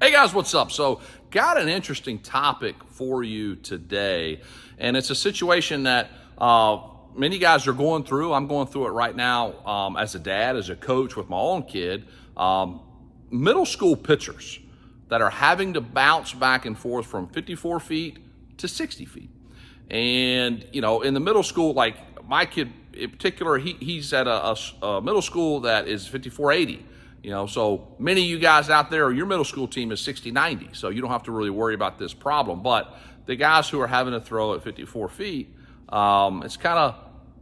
Hey guys, what's up? So, got an interesting topic for you today, and it's a situation that many guys are going through. I'm going through it right now as a dad, as a coach with my own kid. Middle school pitchers that are having to bounce back and forth from 54 feet to 60 feet. And, in the middle school, like my kid in particular, he's at a middle school that is 5480. So many of you guys out there, your middle school team is 60-90, so you don't have to really worry about this problem. But the guys who are having to throw at 54 feet, it's kind of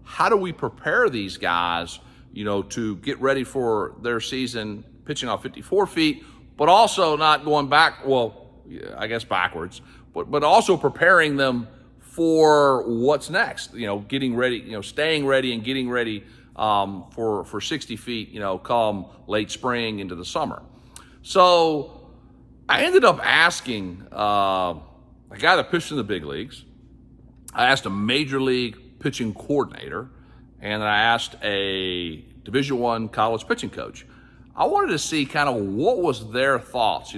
how do we prepare these guys, to get ready for their season pitching off 54 feet, but also not going back, I guess backwards, but also preparing them for what's next, getting ready, staying ready and getting ready for 60 feet, come late spring into the summer. So I ended up asking a guy that pitched in the big leagues. I asked a major league pitching coordinator, and I asked a Division I college pitching coach. I wanted to see kind of what was their thoughts,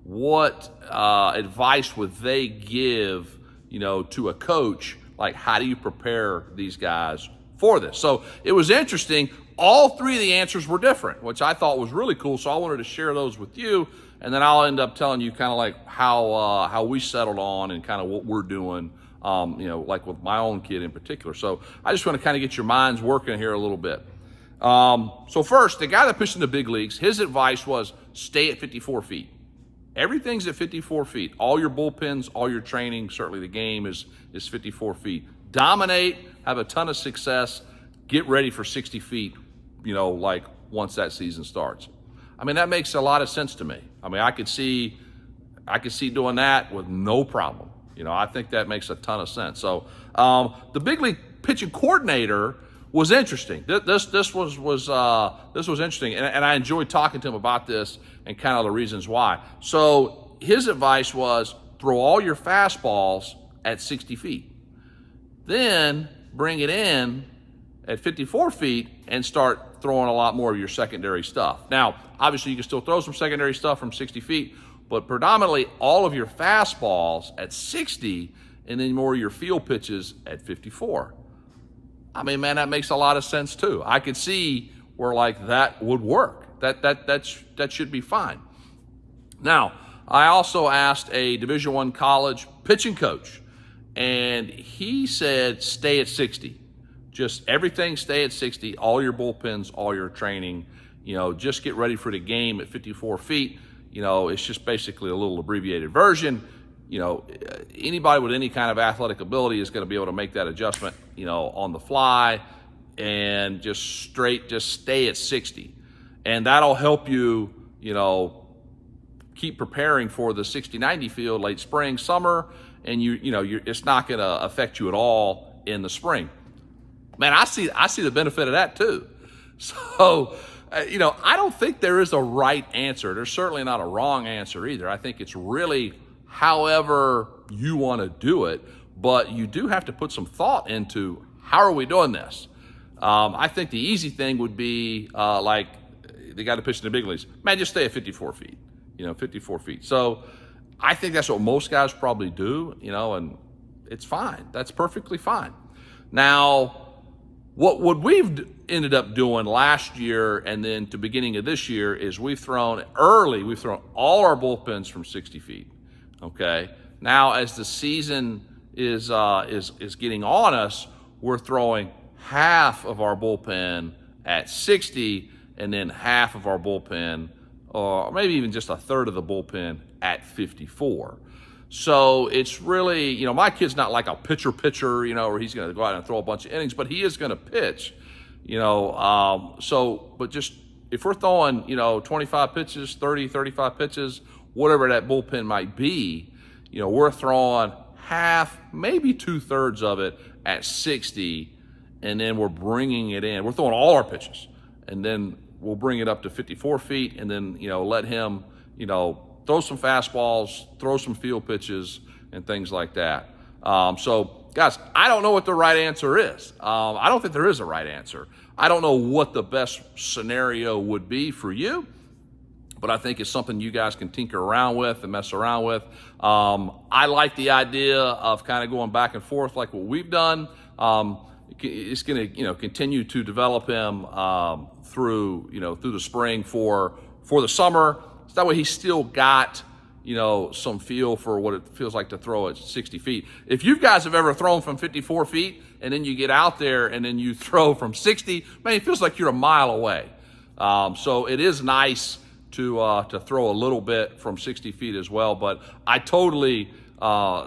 what advice would they give, to a coach, like how do you prepare these guys for this? So it was interesting. All three of the answers were different, which I thought was really cool. So I wanted to share those with you, and then I'll end up telling you kind of like how we settled on and kind of what we're doing, like with my own kid in particular. So I just want to kind of get your minds working here a little bit. So first, the guy that pitched in the big leagues, his advice was stay at 54 feet. Everything's at 54 feet. All your bullpens, all your training, certainly the game is 54 feet. Dominate, have a ton of success, get ready for 60 feet, like once that season starts. I mean, that makes a lot of sense to me. I mean, I could see doing that with no problem. I think that makes a ton of sense. So the big league pitching coordinator was interesting. This was interesting, and I enjoyed talking to him about this and kind of the reasons why. So his advice was throw all your fastballs at 60 feet. Then bring it in at 54 feet and start throwing a lot more of your secondary stuff. Now, obviously you can still throw some secondary stuff from 60 feet, but predominantly all of your fastballs at 60 and then more of your field pitches at 54. I mean, man, that makes a lot of sense too. I could see where like that would work. That should be fine. Now, I also asked a Division I college pitching coach, and he said stay at 60. Just everything stay at 60, all your bullpens, all your training, just get ready for the game at 54 feet. It's just basically a little abbreviated version. Anybody with any kind of athletic ability is going to be able to make that adjustment, on the fly, and just stay at 60. And that'll help you, keep preparing for the 60-90 field late spring, summer, and it's not going to affect you at all in the spring. Man, I see the benefit of that too. So, I don't think there is a right answer. There's certainly not a wrong answer either. I think it's really however you want to do it, but you do have to put some thought into how are we doing this. I think the easy thing would be like the guy that pitched in the big leagues. Man, just stay at 54 feet. 54 feet. So I think that's what most guys probably do. And it's fine. That's perfectly fine. Now, what we've ended up doing last year and then to beginning of this year is we've thrown all our bullpens from 60 feet. Okay. Now, as the season is getting on us, we're throwing half of our bullpen at 60, and then half of our bullpen, or maybe even just a third of the bullpen at 54. So it's really, my kid's not like a pitcher, where he's going to go out and throw a bunch of innings, but he is going to pitch, but just if we're throwing, 25 pitches, 30, 35 pitches, whatever that bullpen might be, we're throwing half, maybe 2/3 of it at 60, and then we're bringing it in. We're throwing all our pitches, and then we'll bring it up to 54 feet, and then, let him, throw some fastballs, throw some field pitches, and things like that. So, guys, I don't know what the right answer is. I don't think there is a right answer. I don't know what the best scenario would be for you. but I think it's something you guys can tinker around with and mess around with. I like the idea of kind of going back and forth like what we've done. It's going to, continue to develop him through the spring for the summer. So that way he's still got, some feel for what it feels like to throw at 60 feet. If you guys have ever thrown from 54 feet and then you get out there and then you throw from 60, man, it feels like you're a mile away. So it is nice to throw a little bit from 60 feet as well, but I totally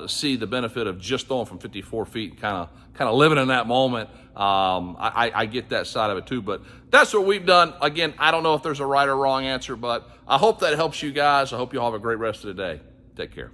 see the benefit of just throwing from 54 feet, kind of living in that moment. I get that side of it too, but that's what we've done. Again, I don't know if there's a right or wrong answer, but I hope that helps you guys. I hope you all have a great rest of the day. Take care.